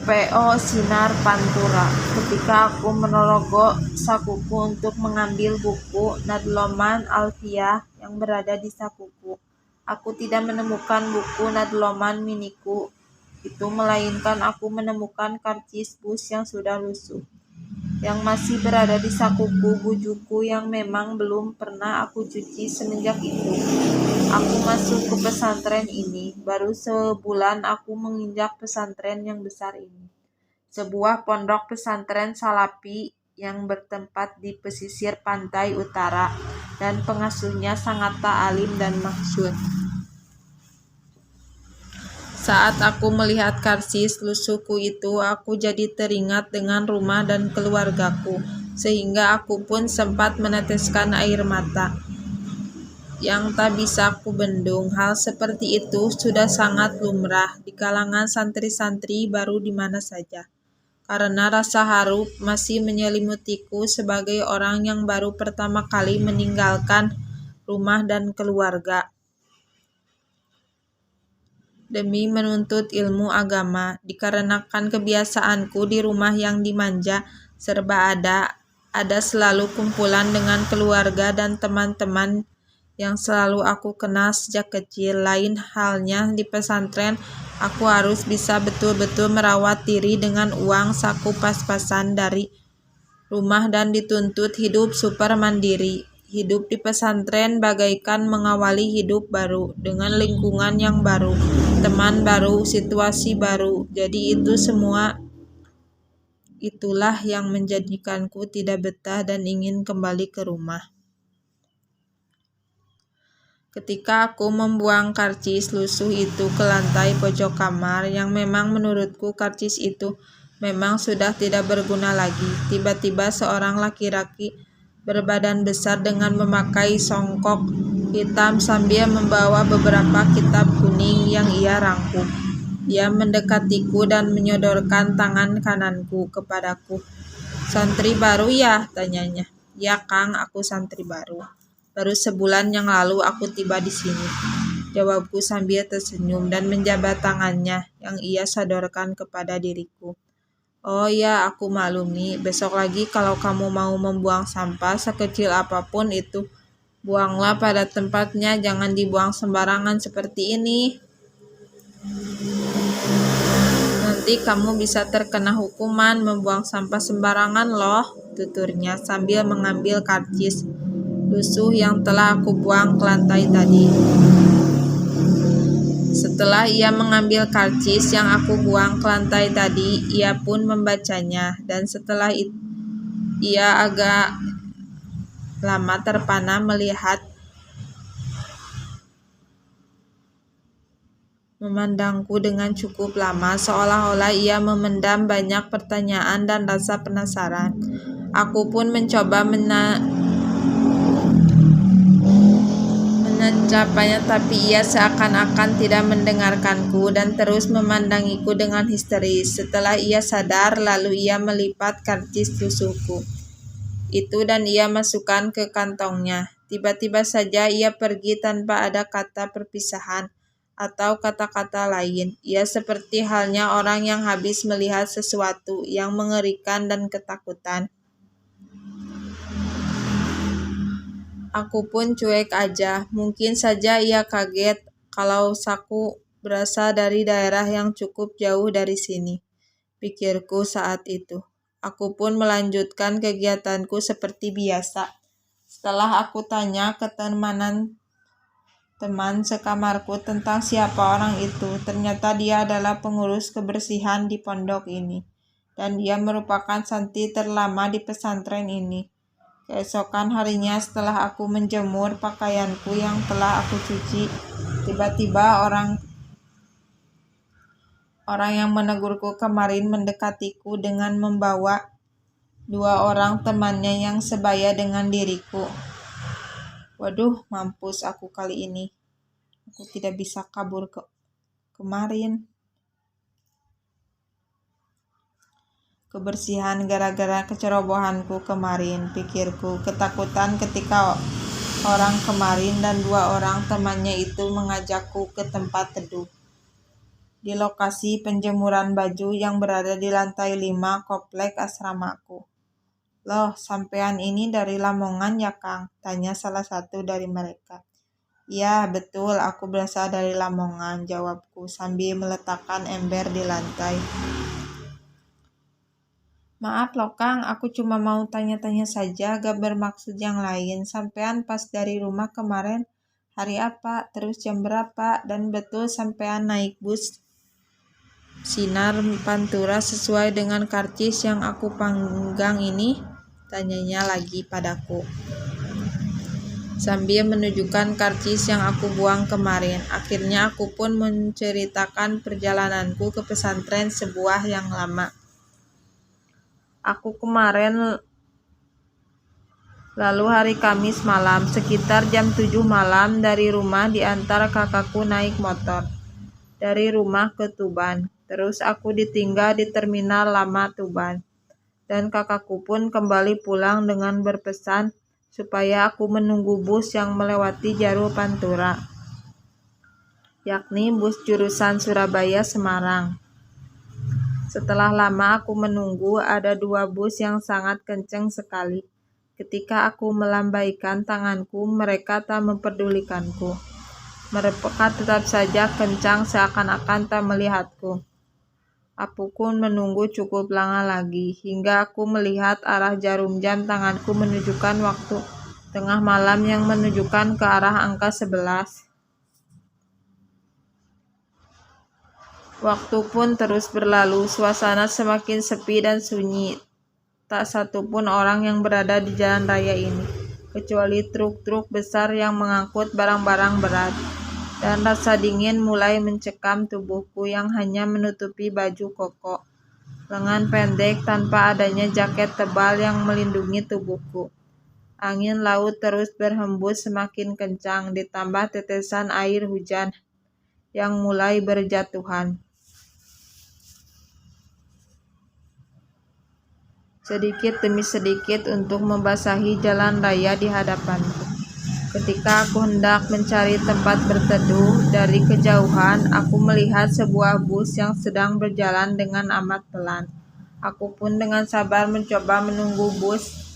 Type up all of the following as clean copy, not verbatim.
PO Sinar Pantura. Ketika aku merogoh sakuku untuk mengambil buku Nadloman Alfiah yang berada di sakuku, aku tidak menemukan buku Nadloman miniku itu, melainkan aku menemukan karcis bus yang sudah lusuh, yang masih berada di sakuku bujuku yang memang belum pernah aku cuci semenjak itu. Aku masuk ke pesantren ini. Baru sebulan aku menginjak pesantren yang besar ini. Sebuah pondok pesantren Salafi yang bertempat di pesisir pantai utara, dan pengasuhnya sangat alim dan masyhur. Saat aku melihat karcis lusuhku itu, aku jadi teringat dengan rumah dan keluargaku, sehingga aku pun sempat meneteskan air mata yang tak bisa aku bendung. Hal seperti itu sudah sangat lumrah di kalangan santri-santri baru di mana saja, karena rasa haru masih menyelimutiku sebagai orang yang baru pertama kali meninggalkan rumah dan keluarga demi menuntut ilmu agama. Dikarenakan kebiasaanku di rumah yang dimanja serba ada selalu kumpulan dengan keluarga dan teman-teman yang selalu aku kenal sejak kecil. Lain halnya di pesantren, aku harus bisa betul-betul merawat diri dengan uang saku pas-pasan dari rumah dan dituntut hidup super mandiri. Hidup di pesantren bagaikan mengawali hidup baru, dengan lingkungan yang baru, teman baru, situasi baru. Jadi itulah yang menjadikanku tidak betah dan ingin kembali ke rumah. Ketika aku membuang karcis lusuh itu ke lantai pojok kamar, yang memang menurutku karcis itu memang sudah tidak berguna lagi, tiba-tiba seorang laki-laki berbadan besar dengan memakai songkok hitam sambil membawa beberapa kitab kuning yang ia rangkum. Ia mendekatiku dan menyodorkan tangan kananku kepadaku. "Santri baru ya?" tanyanya. "Ya Kang, aku santri baru. Baru sebulan yang lalu aku tiba di sini," jawabku sambil tersenyum dan menjabat tangannya yang ia sodorkan kepada diriku. "Oh ya, aku maklumi. Besok lagi kalau kamu mau membuang sampah sekecil apapun itu, buanglah pada tempatnya, jangan dibuang sembarangan seperti ini. Nanti kamu bisa terkena hukuman membuang sampah sembarangan loh," tuturnya sambil mengambil karcis lusuh yang telah aku buang ke lantai tadi. Setelah ia mengambil karcis yang aku buang ke lantai tadi, ia pun membacanya, dan setelah itu ia agak lama terpana memandangku dengan cukup lama, seolah-olah ia memendam banyak pertanyaan dan rasa penasaran. Aku pun mencoba mencapainya, tapi ia seakan-akan tidak mendengarkanku dan terus memandangiku dengan histeris. Setelah ia sadar, lalu ia melipat karcis lusuhku itu dan ia masukkan ke kantongnya. Tiba-tiba saja ia pergi tanpa ada kata perpisahan atau kata-kata lain. Ia seperti halnya orang yang habis melihat sesuatu yang mengerikan dan ketakutan. Aku pun cuek aja. Mungkin saja ia kaget kalau saku berasal dari daerah yang cukup jauh dari sini, pikirku saat itu. Aku pun melanjutkan kegiatanku seperti biasa. Setelah aku tanya ke teman sekamarku tentang siapa orang itu, ternyata dia adalah pengurus kebersihan di pondok ini, dan dia merupakan santri terlama di pesantren ini. Keesokan harinya, setelah aku menjemur pakaianku yang telah aku cuci, tiba-tiba orang yang menegurku kemarin mendekatiku dengan membawa 2 orang temannya yang sebaya dengan diriku. Waduh, mampus aku kali ini. Aku tidak bisa kabur kemarin. Kebersihan gara-gara kecerobohanku kemarin, pikirku. Ketakutan ketika orang kemarin dan 2 orang temannya itu mengajakku ke tempat teduh. di lokasi penjemuran baju yang berada di lantai 5 komplek asramaku. "Loh, sampean ini dari Lamongan ya, Kang?" tanya salah satu dari mereka. "Iya, betul, aku berasal dari Lamongan," jawabku sambil meletakkan ember di lantai. "Maaf loh Kang, aku cuma mau tanya-tanya saja, gak bermaksud yang lain. Sampean pas dari rumah kemarin hari apa, terus jam berapa, dan betul sampean naik bus Sinar Pantura sesuai dengan karcis yang aku panggang ini?" tanyanya lagi padaku sambil menunjukkan karcis yang aku buang kemarin. Akhirnya aku pun menceritakan perjalananku ke pesantren sebuah yang lama. "Aku kemarin lalu hari Kamis malam, sekitar jam 7 malam dari rumah diantar kakakku naik motor dari rumah ke Tuban. Terus aku ditinggal di terminal lama Tuban. Dan kakakku pun kembali pulang dengan berpesan supaya aku menunggu bus yang melewati jalur Pantura, yakni bus jurusan Surabaya-Semarang. Setelah lama aku menunggu, ada 2 bus yang sangat kencang sekali. Ketika aku melambaikan tanganku, mereka tak memperdulikanku. Mereka tetap saja kencang seakan-akan tak melihatku. Aku pun menunggu cukup lama lagi, hingga aku melihat arah jarum jam tanganku menunjukkan waktu tengah malam yang menunjukkan ke arah angka 11. Waktu pun terus berlalu, suasana semakin sepi dan sunyi. Tak satu pun orang yang berada di jalan raya ini, kecuali truk-truk besar yang mengangkut barang-barang berat. Dan rasa dingin mulai mencekam tubuhku yang hanya menutupi baju koko, lengan pendek tanpa adanya jaket tebal yang melindungi tubuhku. Angin laut terus berhembus semakin kencang, ditambah tetesan air hujan yang mulai berjatuhan sedikit demi sedikit untuk membasahi jalan raya di hadapanku. Ketika aku hendak mencari tempat berteduh, dari kejauhan aku melihat sebuah bus yang sedang berjalan dengan amat pelan. Aku pun dengan sabar mencoba menunggu bus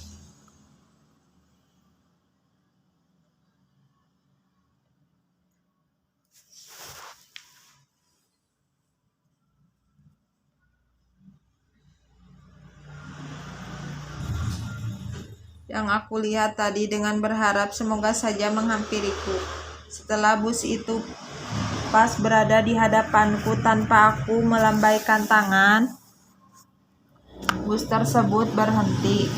yang aku lihat tadi dengan berharap semoga saja menghampiriku. Setelah bus itu pas berada di hadapanku tanpa aku melambaikan tangan, bus tersebut berhenti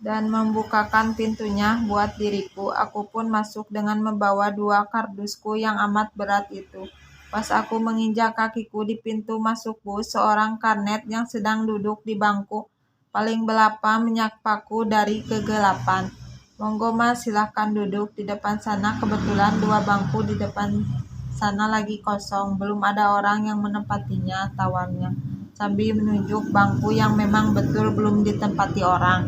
dan membukakan pintunya buat diriku. Aku pun masuk dengan membawa 2 kardusku yang amat berat itu. Pas aku menginjak kakiku di pintu masuk bus, seorang karnet yang sedang duduk di bangku paling belakang menyapaku dari kegelapan. "Monggo Mas, silahkan duduk di depan sana. Kebetulan 2 bangku di depan sana lagi kosong. Belum ada orang yang menempatinya," tawarnya, sambil menunjuk bangku yang memang betul belum ditempati orang.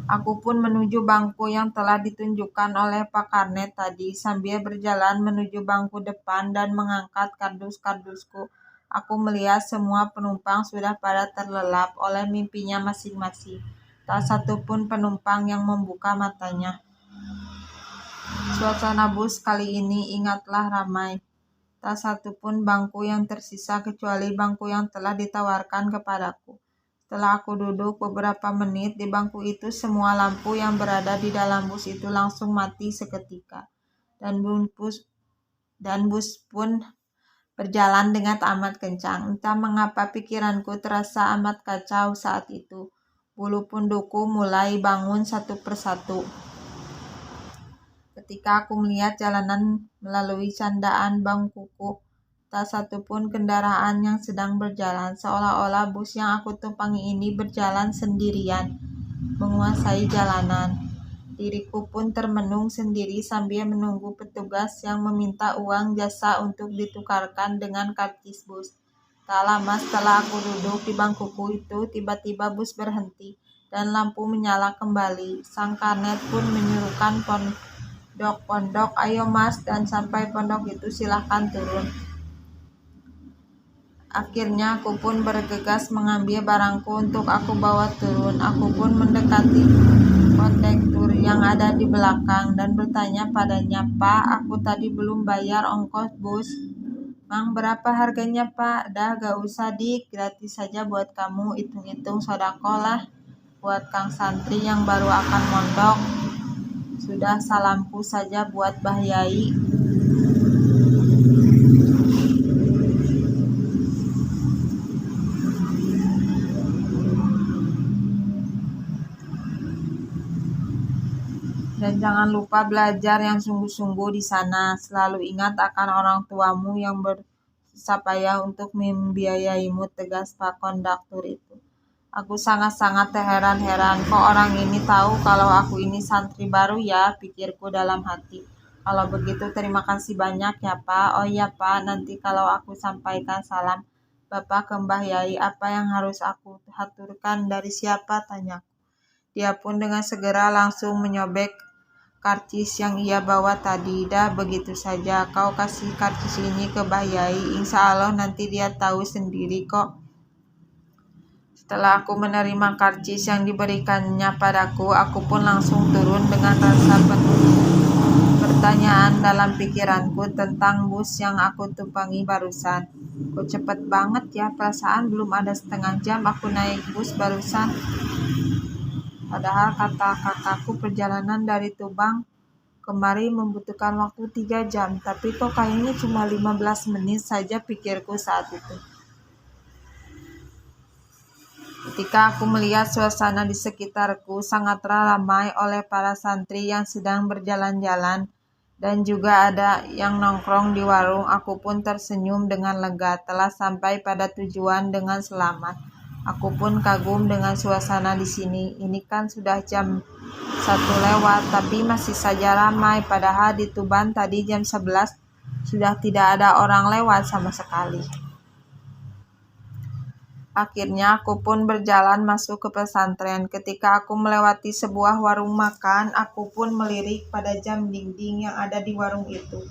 Aku pun menuju bangku yang telah ditunjukkan oleh Pak Karnet tadi, sambil berjalan menuju bangku depan dan mengangkat kardus-kardusku. Aku melihat semua penumpang sudah pada terlelap oleh mimpinya masing-masing. Tak satu pun penumpang yang membuka matanya. Suasana bus kali ini ingatlah ramai. Tak satu pun bangku yang tersisa kecuali bangku yang telah ditawarkan kepadaku. Setelah aku duduk beberapa menit di bangku itu, semua lampu yang berada di dalam bus itu langsung mati seketika. Dan bus pun berjalan dengan amat kencang. Entah mengapa pikiranku terasa amat kacau saat itu. Bulu punduku mulai bangun satu persatu. Ketika aku melihat jalanan melalui candaan bangkuku, tak satu pun kendaraan yang sedang berjalan, seolah-olah bus yang aku tumpangi ini berjalan sendirian, menguasai jalanan. Diriku pun termenung sendiri sambil menunggu petugas yang meminta uang jasa untuk ditukarkan dengan karcis bus. Tak lama setelah aku duduk di bangkuku itu, tiba-tiba bus berhenti dan lampu menyala kembali. Sang karnet pun menyuruhkan Dok pondok, ayo mas, dan sampai pondok itu silahkan turun. Akhirnya aku pun bergegas mengambil barangku untuk aku bawa turun. Aku pun mendekati kondektur yang ada di belakang dan bertanya padanya, "Pak, aku tadi belum bayar ongkos bus." "Mang, berapa harganya pak?" "Dah gak usah dik, gratis saja buat kamu, hitung-hitung sodako lah buat kang santri yang baru akan mondok. Sudah salamku saja buat Bah Yai." Dan jangan lupa belajar yang sungguh-sungguh di sana. Selalu ingat akan orang tuamu yang bersusah payah untuk membiayaimu, tegas Pak Konduktor itu. Aku sangat-sangat heran-heran, kok orang ini tahu kalau aku ini santri baru ya, pikirku dalam hati. Kalau begitu terima kasih banyak ya Pak. Oh iya Pak, nanti kalau aku sampaikan salam Bapak ke Mbah Yai, apa yang harus aku haturkan dari siapa, tanyaku. Dia pun dengan segera langsung menyobek karcis yang ia bawa tadi. Dah begitu saja, kau kasih karcis ini ke Bah Yai, insya Allah nanti dia tahu sendiri kok. Setelah aku menerima karcis yang diberikannya padaku, aku pun langsung turun dengan rasa penuh pertanyaan dalam pikiranku tentang bus yang aku tumpangi barusan. Kok cepet banget ya, perasaan belum ada setengah jam aku naik bus barusan. Padahal kata kakakku perjalanan dari Tuban kemari membutuhkan waktu 3 jam, tapi kok kayaknya cuma 15 menit saja, pikirku saat itu. Ketika aku melihat suasana di sekitarku sangatlah ramai oleh para santri yang sedang berjalan-jalan dan juga ada yang nongkrong di warung, aku pun tersenyum dengan lega, telah sampai pada tujuan dengan selamat. Aku pun kagum dengan suasana di sini. Ini kan sudah jam 1 lewat, tapi masih saja ramai. Padahal di Tuban tadi jam 11 sudah tidak ada orang lewat sama sekali. Akhirnya aku pun berjalan masuk ke pesantren. Ketika aku melewati sebuah warung makan, aku pun melirik pada jam dinding yang ada di warung itu.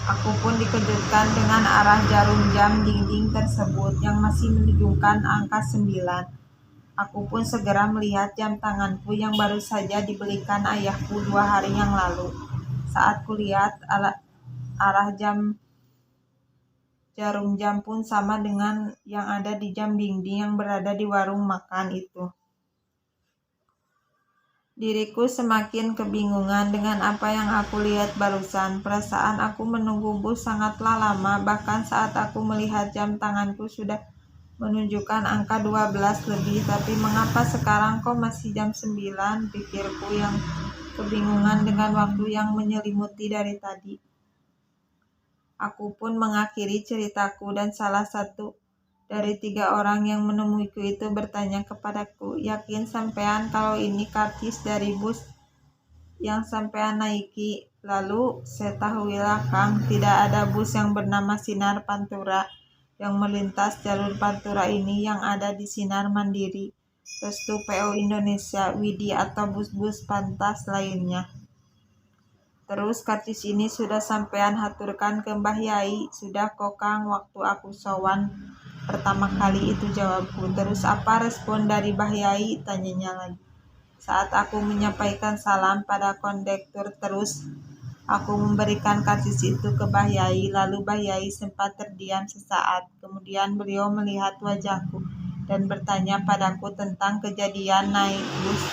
Aku pun dikejutkan dengan arah jarum jam dinding tersebut yang masih menunjukkan angka 9. Aku pun segera melihat jam tanganku yang baru saja dibelikan ayahku 2 hari yang lalu. Saat kulihat arah jarum jam pun sama dengan yang ada di jam dinding yang berada di warung makan itu. Diriku semakin kebingungan dengan apa yang aku lihat barusan. Perasaan aku menunggu bus sangatlah lama, bahkan saat aku melihat jam tanganku sudah menunjukkan angka 12 lebih, tapi mengapa sekarang kok masih jam 9, pikirku yang kebingungan dengan waktu yang menyelimuti dari tadi. Aku pun mengakhiri ceritaku dan salah satu dari 3 orang yang menemuiku itu bertanya kepadaku, "Yakin sampean kalau ini karcis dari bus yang sampean naiki?" Lalu setahuilah Kang, tidak ada bus yang bernama Sinar Pantura yang melintas jalur Pantura ini yang ada di Sinar Mandiri, Restu PO Indonesia, Widi atau bus-bus pantas lainnya. Terus karcis ini sudah sampean haturkan ke Mbah Yai? Sudah kok Kang, waktu aku sowan pertama kali itu, jawabku. Terus apa respon dari Mbah Yai? Tanyanya lagi. Saat aku menyampaikan salam pada kondektur, terus aku memberikan karcis itu ke Mbah Yai, lalu Mbah Yai sempat terdiam sesaat. Kemudian beliau melihat wajahku dan bertanya padaku tentang kejadian naik bus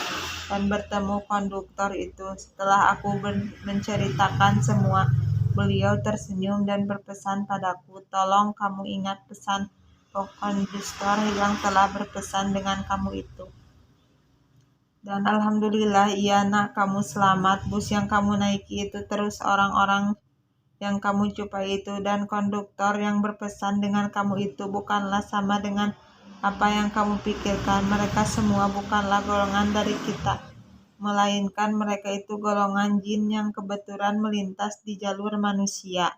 dan bertemu konduktor itu. Setelah aku menceritakan semua, beliau tersenyum dan berpesan padaku, "Tolong kamu ingat pesan konduktor yang telah berpesan dengan kamu itu. Dan alhamdulillah iya nak, kamu selamat. Bus yang kamu naiki itu terus orang-orang yang kamu jumpai itu dan konduktor yang berpesan dengan kamu itu bukanlah sama dengan apa yang kamu pikirkan. Mereka semua bukanlah golongan dari kita, melainkan mereka itu golongan jin yang kebetulan melintas di jalur manusia."